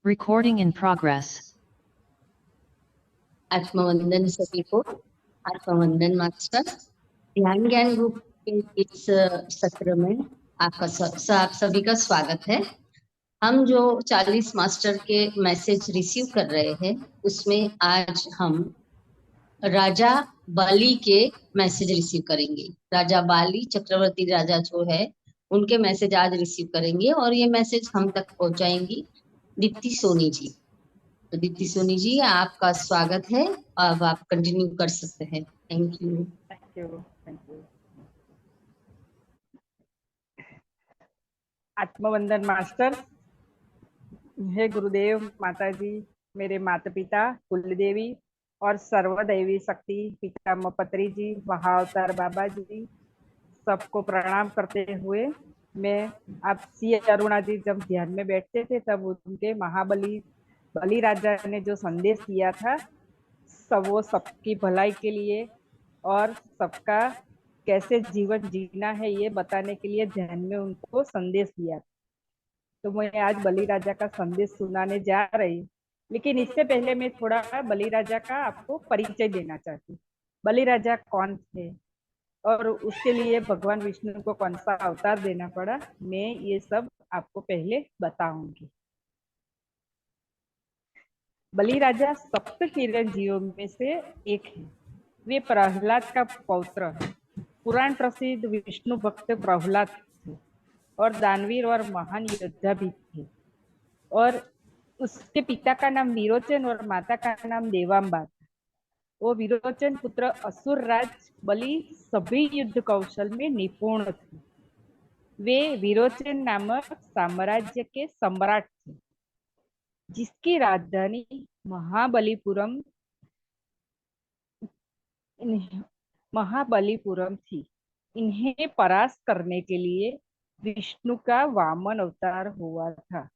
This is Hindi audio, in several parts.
Recording in progress. आत्मवंदन सभी को। आत्मवंदन मास्टर। ध्यान ज्ञान ग्रुप के इस सत्र में आप सभी का स्वागत है। हम जो 40 मास्टर के मैसेज रिसीव कर रहे हैं उसमें आज हम राजा बाली के मैसेज रिसीव करेंगे। राजा बाली चक्रवर्ती राजा जो है उनके मैसेज आज रिसीव करेंगे और ये मैसेज हम तक पहुंचाएंगी दीप्ति सोनी जी। तो दीप्ति सोनी जी आपका स्वागत है। अब आप कंटिन्यू कर सकते हैं। Thank you. Thank you, thank you. आत्मवंदन मास्टर, हे गुरुदेव, माता जी, मेरे माता पिता, कुल देवी और सर्वदैवी शक्ति पितामह पत्री जी, महाअवतार बाबा जी, सबको प्रणाम करते हुए मैं आप सी अरुणा जी जब ध्यान में बैठते थे तब उनके बलि राजा ने जो संदेश दिया था वो सबकी भलाई के लिए और सबका कैसे जीवन जीना है ये बताने के लिए ध्यान में उनको संदेश दिया। तो मैं आज बलि राजा का संदेश सुनाने जा रही हूँ, लेकिन इससे पहले मैं थोड़ा बलि राजा का आपको परिचय देना चाहती हूँ। बलि राजा कौन थे और उसके लिए भगवान विष्णु को कौन सा अवतार देना पड़ा, मैं ये सब आपको पहले बताऊंगी। बलि राजा सप्त चिरंजीवियों में से एक है। वे प्रहलाद का पौत्र है। पुराण प्रसिद्ध विष्णु भक्त प्रहलाद थे और दानवीर और महान योद्धा भी थे। और उसके पिता का नाम विरोचन और माता का नाम देवांबा था। वो विरोचन पुत्र असुर राज बलि सभी युद्ध कौशल में निपुण थे। वे विरोचन नामक साम्राज्य के सम्राट थे जिसकी राजधानी महाबलीपुरम थी। इन्हें परास्त करने के लिए विष्णु का वामन अवतार हुआ था।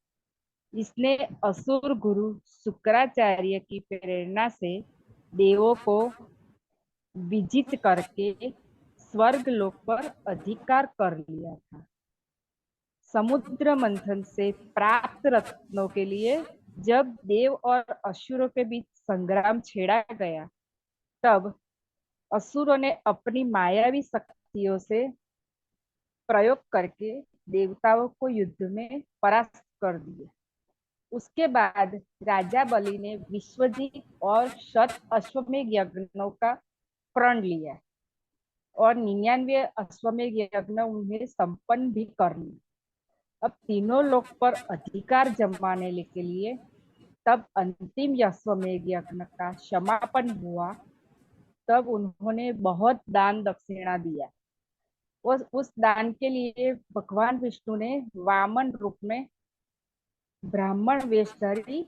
इसने असुर गुरु शुक्राचार्य की प्रेरणा से देवों को विजित करके स्वर्ग लोक पर अधिकार कर लिया था। समुद्र मंथन से प्राप्त रत्नों के लिए जब देव और असुरों के बीच संग्राम छेड़ा गया तब असुरों ने अपनी मायावी शक्तियों से प्रयोग करके देवताओं को युद्ध में परास्त कर दिया। उसके बाद राजा बलि ने विश्वजीत और शत अश्वमेध यज्ञों का प्रण लिया और 99 अश्वमेध यज्ञ उन्हें संपन्न भी कर लिया। अब तीनों लोक पर अधिकार जमाने के लिए तब अंतिम अश्वमेध यज्ञ का समापन हुआ। तब उन्होंने बहुत दान दक्षिणा दिया। उस दान के लिए भगवान विष्णु ने वामन रूप में ब्राह्मण वेशधारी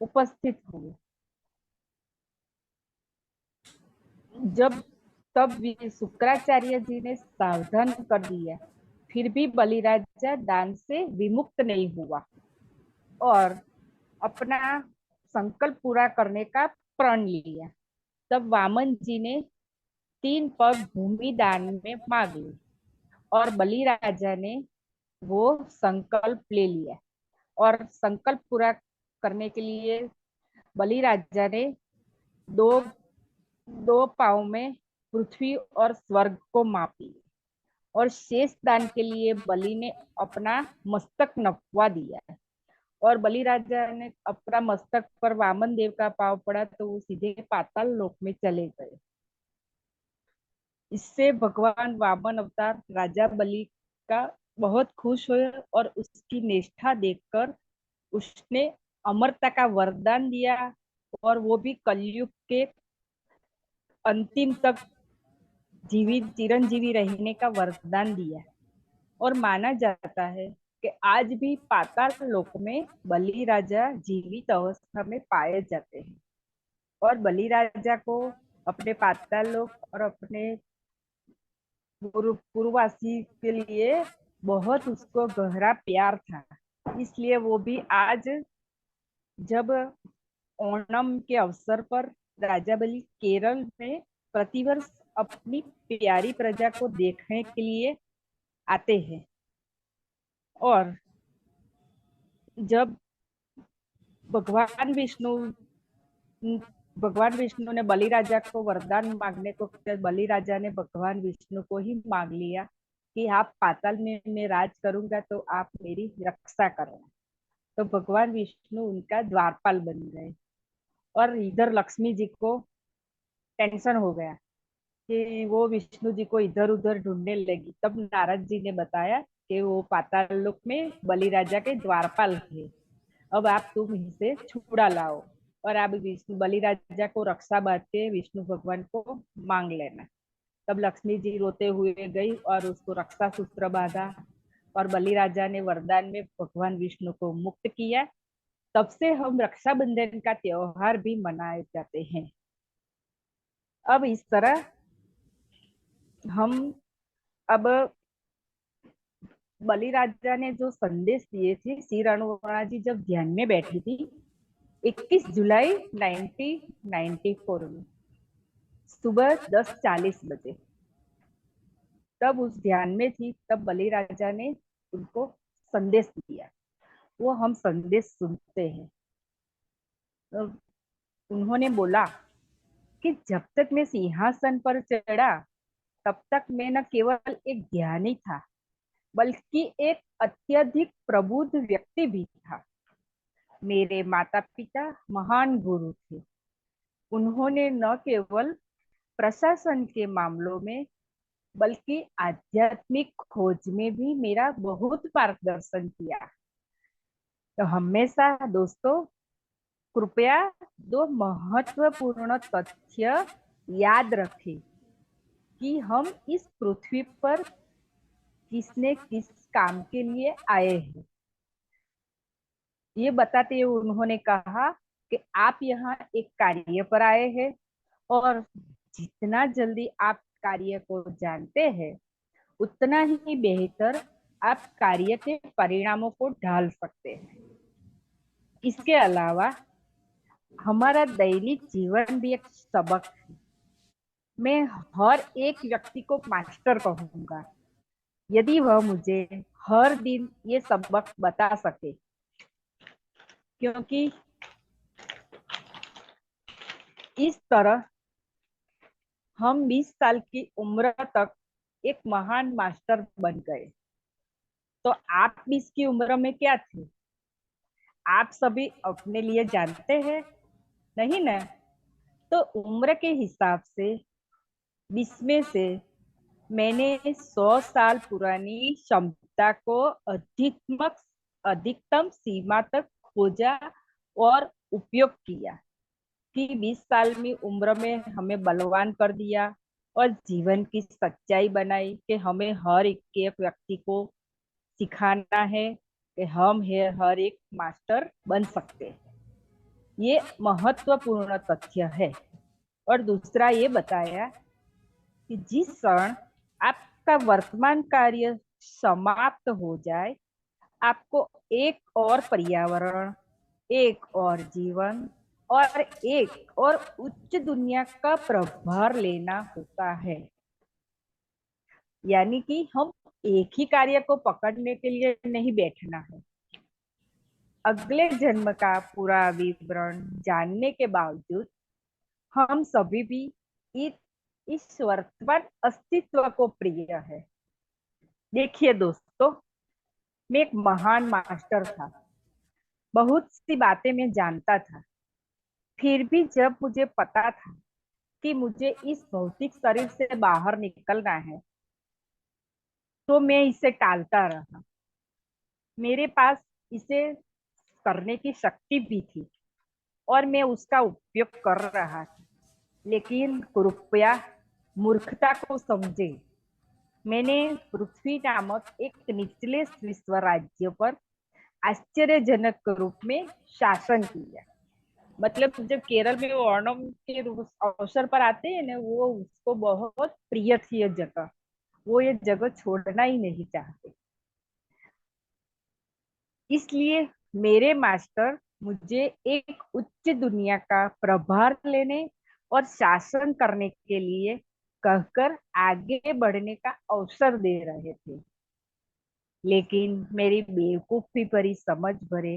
उपस्थित हुए। तब शुक्राचार्य जी ने सावधान कर दिया, फिर भी बलि राजा दान से विमुक्त नहीं हुआ और अपना संकल्प पूरा करने का प्रण लिया। तब वामन जी ने 3 पग भूमि दान में मांग ली और बलि राजा ने वो संकल्प ले लिया और संकल्प पूरा करने के लिए बलि राजा ने दो पाँव में पृथ्वी और स्वर्ग को माप लिया और शेष दान के लिए बलि ने अपना मस्तक नपवा दिया और बलि राजा ने अपना मस्तक पर वामन देव का पाँव पड़ा तो वो सीधे पाताल लोक में चले गए। इससे भगवान वामन अवतार राजा बलि का बहुत खुश हुए और उसकी निष्ठा देखकर उसने अमरता का वरदान दिया और वो भी कलयुग के अंतिम तक चिरंजीवी रहने का वरदान दिया। और माना जाता है कि आज भी पाताल लोक में बलि राजा जीवित अवस्था में पाए जाते हैं और बलि राजा को अपने पाताल लोक और अपने पूर्ववासी के लिए बहुत उसको गहरा प्यार था। इसलिए वो भी आज जब ओणम के अवसर पर राजा बलि केरल में प्रतिवर्ष अपनी प्यारी प्रजा को देखने के लिए आते हैं और जब भगवान विष्णु भगवान विष्णु ने बलि राजा को वरदान मांगने को, बलि राजा ने भगवान विष्णु को ही मांग लिया कि आप पाताल में मैं राज करूंगा तो आप मेरी रक्षा करना। तो भगवान विष्णु उनका द्वारपाल बन गए। और इधर लक्ष्मी जी को टेंशन हो गया कि वो विष्णु जी को इधर उधर ढूंढने लगी। तब नारद जी ने बताया कि वो पाताल लोक में बलि राजा के द्वारपाल थे, अब आप तुम इसे छुड़ा लाओ और आप विष्णु बलि राजा को रक्षा बांध के विष्णु भगवान को मांग लेना। तब लक्ष्मी जी रोते हुए गई और उसको रक्षा सूत्र बांधा और बलि राजा ने वरदान में भगवान विष्णु को मुक्त किया। तब से हम रक्षाबंधन का त्योहार भी मनाए जाते हैं। अब इस तरह हम अब बलि राजा ने जो संदेश दिए थे, श्री रणवणा जी जब ध्यान में बैठी थी 21 जुलाई 1994 में सुबह 10:40 बजे, तब उस ध्यान में थी, तब बलि राजा ने उनको संदेश दिया। वो हम संदेश सुनते हैं। तो उन्होंने बोला कि जब तक मैं सिंहासन पर चढ़ा तब तक मैं न केवल एक ज्ञानी था बल्कि एक अत्यधिक प्रबुद्ध व्यक्ति भी था। मेरे माता पिता महान गुरु थे। उन्होंने न केवल प्रशासन के मामलों में बल्कि आध्यात्मिक खोज में भी मेरा बहुत मार्गदर्शन किया। तो हमेशा दोस्तों कृपया दो महत्वपूर्ण तथ्य याद रखें कि हम इस पृथ्वी पर किसने किस काम के लिए आए हैं। ये बताते हुए उन्होंने कहा कि आप यहाँ एक कार्य पर आए हैं और जितना जल्दी आप कार्य को जानते हैं उतना ही बेहतर आप कार्य के परिणामों को ढाल सकते हैं। इसके अलावा हमारा दैनिक जीवन भी एक सबक है। मैं हर एक व्यक्ति को मास्टर कहूंगा यदि वह मुझे हर दिन ये सबक बता सके, क्योंकि इस तरह हम 20 साल की उम्र तक एक महान मास्टर बन गए। तो आप 20 की उम्र में क्या थे? आप सभी अपने लिए जानते हैं, नहीं ना? तो उम्र के हिसाब से 20 में से मैंने 100 साल पुरानी क्षमता को अधिकतम सीमा तक खोजा और उपयोग किया कि 20 साल में उम्र में हमें बलवान कर दिया और जीवन की सच्चाई बनाई कि हमें हर एक व्यक्ति को सिखाना है कि हम हर एक मास्टर बन सकते हैं। ये महत्वपूर्ण तथ्य है। और दूसरा ये बताया कि जिस क्षण आपका वर्तमान कार्य समाप्त हो जाए आपको एक और पर्यावरण, एक और जीवन और एक और उच्च दुनिया का प्रभार लेना होता है। यानी कि हम एक ही कार्य को पकड़ने के लिए नहीं बैठना है। अगले जन्म का पूरा विवरण जानने के बावजूद हम सभी भी इस वर्तमान अस्तित्व को प्रिय है। देखिए दोस्तों, मैं एक महान मास्टर था। बहुत सी बातें मैं जानता था। फिर भी जब मुझे पता था कि मुझे इस भौतिक शरीर से बाहर निकलना है तो मैं इसे टालता रहा। मेरे पास इसे करने की शक्ति भी थी और मैं उसका उपयोग कर रहा था, लेकिन कृपया मूर्खता को समझे। मैंने पृथ्वी नामक एक निचले विश्व राज्य पर आश्चर्यजनक रूप में शासन किया। मतलब जब केरल में वो ओणम के अवसर पर आते हैं ना, वो उसको बहुत प्रिय थी ये जगह। वो ये जगह छोड़ना ही नहीं चाहते। इसलिए मेरे मास्टर मुझे एक उच्च दुनिया का प्रभार लेने और शासन करने के लिए कहकर आगे बढ़ने का अवसर दे रहे थे। लेकिन मेरी बेवकूफी भरी समझ भरे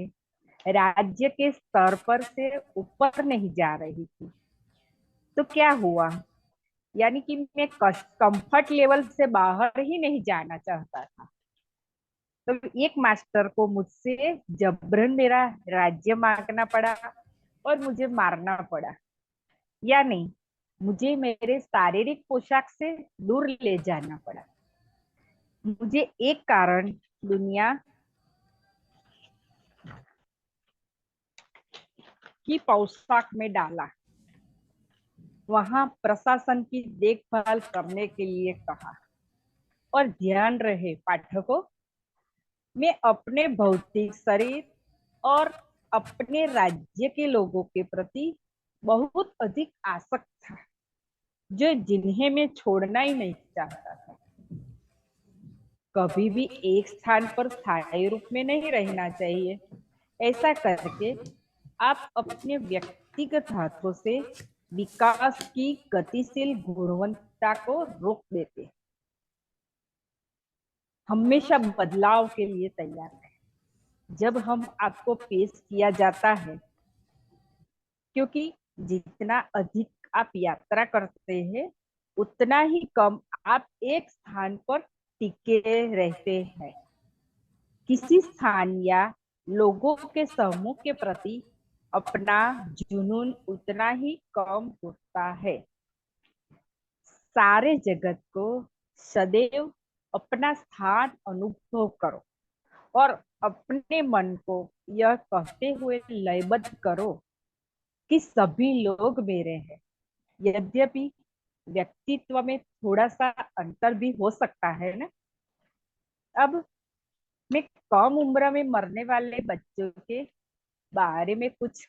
राज्य के स्तर पर से ऊपर नहीं जा रही थी। तो क्या हुआ, यानी कि मैं कंफर्ट लेवल से बाहर ही नहीं जाना चाहता था। तो एक मास्टर को मुझसे जबरन मेरा राज्य मांगना पड़ा और मुझे मारना पड़ा, या नहीं, मुझे मेरे शारीरिक पोशाक से दूर ले जाना पड़ा। मुझे एक कारण दुनिया की पोशाक में डाला, वहां प्रशासन की देखभाल करने के लिए कहा। और ध्यान रहे पाठकों, मैं अपने भौतिक शरीर और अपने राज्य के लोगों के प्रति बहुत अधिक आसक्त था, जो जिन्हें मैं छोड़ना ही नहीं चाहता था। कभी भी एक स्थान पर स्थायी रूप में नहीं रहना चाहिए। ऐसा करके आप अपने व्यक्तिगत हाथों से विकास की गतिशील गुणवत्ता को रोक देते। हमेशा बदलाव के लिए तैयार रहें जब हम आपको पेश किया जाता है, क्योंकि जितना अधिक आप यात्रा करते हैं उतना ही कम आप एक स्थान पर टिके रहते हैं। किसी स्थान या लोगों के समूह के प्रति अपना जुनून उतना ही कम होता है। सारे जगत को सदैव अपना स्थान अनुभव करो और अपने मन को यह कहते हुए लयबद्ध करो कि सभी लोग मेरे हैं। यद्यपि व्यक्तित्व में थोड़ा सा अंतर भी हो सकता है ना। अब मैं कम उम्र में मरने वाले बच्चों के बारे में कुछ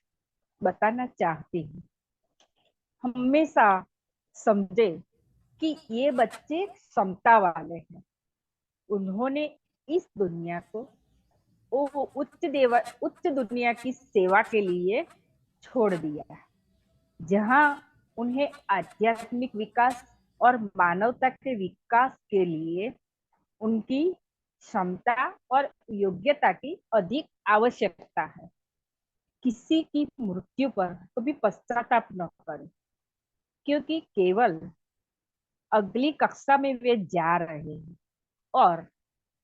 बताना चाहती हूँ। हमेशा समझे कि ये बच्चे क्षमता वाले हैं। उन्होंने इस दुनिया को उच्च दुनिया की सेवा के लिए छोड़ दिया, जहां उन्हें आध्यात्मिक विकास और मानवता के विकास के लिए उनकी क्षमता और योग्यता की अधिक आवश्यकता है। किसी की मृत्यु पर कभी पश्चाताप न करें, क्योंकि केवल अगली कक्षा में वे जा रहे हैं और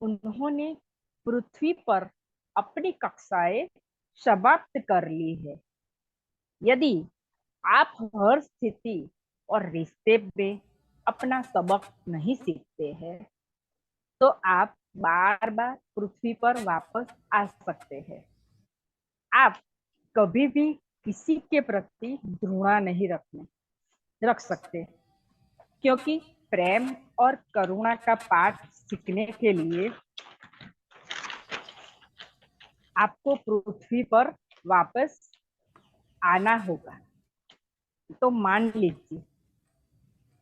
उन्होंने पृथ्वी पर अपनी कक्षाएं समाप्त कर ली है। यदि आप हर स्थिति और रिश्ते में अपना सबक नहीं सीखते हैं, तो आप बार बार पृथ्वी पर वापस आ सकते हैं। आप कभी भी किसी के प्रति घृणा नहीं रख सकते, क्योंकि प्रेम और करुणा का पाठ सीखने के लिए आपको पृथ्वी पर वापस आना होगा। तो मान लीजिए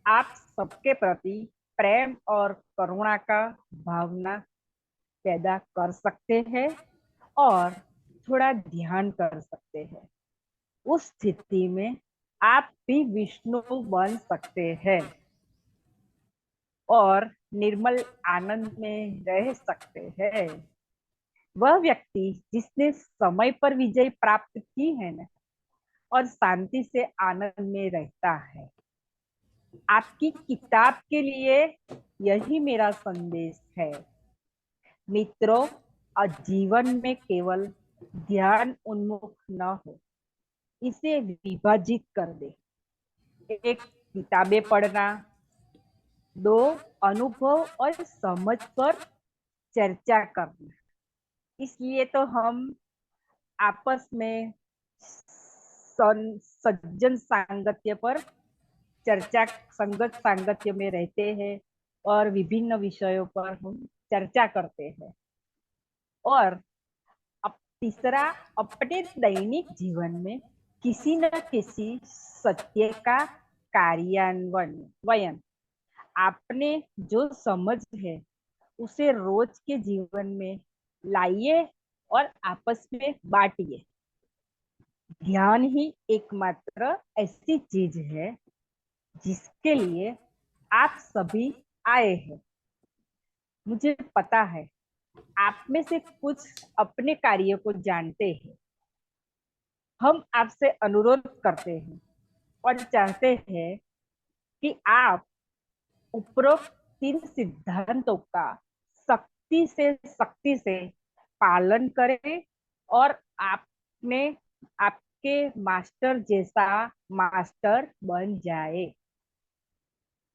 आप सबके प्रति प्रेम और करुणा का भावना पैदा कर सकते हैं और थोड़ा ध्यान कर सकते हैं। उस स्थिति में आप भी विष्णु बन सकते हैं और निर्मल आनंद में रह सकते हैं। वह व्यक्ति जिसने समय पर विजय प्राप्त की है ना, और शांति से आनंद में रहता है। आपकी किताब के लिए यही मेरा संदेश है। मित्रों, जीवन में केवल ध्यान उन्मुख न हो, इसे विभाजित कर दे। एक, किताबें पढ़ना। दो, अनुभव और समझ पर चर्चा करना। इसलिए तो हम आपस में सज्जन सांगत्य पर चर्चा, संगत सांगत्य में रहते हैं और विभिन्न विषयों पर हम चर्चा करते हैं। और अब तीसरा, अपने दैनिक जीवन में किसी न किसी सत्य का कार्यान्वयन। आपने जो समझ है उसे रोज के जीवन में लाइए और आपस में बांटिए। ध्यान ही एकमात्र ऐसी चीज है जिसके लिए आप सभी आए हैं। मुझे पता है आप में से कुछ अपने कार्य को जानते हैं, हम आपसे अनुरोध करते हैं और चाहते हैं कि आप उपरोक्त 3 सिद्धांतों का सख्ती से पालन करें और आपने आपके मास्टर जैसा मास्टर बन जाए।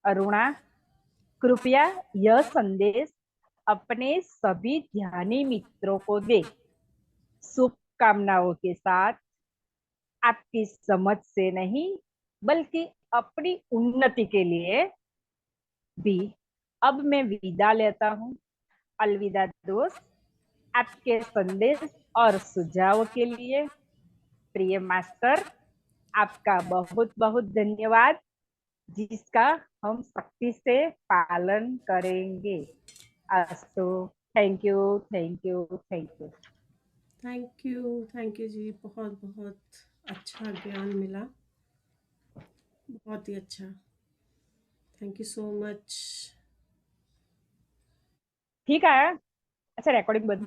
अरुणा, कृपया यह संदेश अपने सभी ध्यानी मित्रों को दे। शुभकामनाओं के साथ, आपकी समझ से नहीं बल्कि अपनी उन्नति के लिए भी अब मैं विदा लेता हूँ। अलविदा दोस्त। आपके संदेश और सुझाव के लिए प्रिय मास्टर, आपका बहुत बहुत धन्यवाद, जिसका हम सख्ती से पालन करेंगे। अस्तु। Thank you, thank you, thank you. Thank you जी, बहुत बहुत अच्छा ज्ञान मिला, बहुत ही अच्छा। Thank you so much. ठीक है। अच्छा, रिकॉर्डिंग बंद।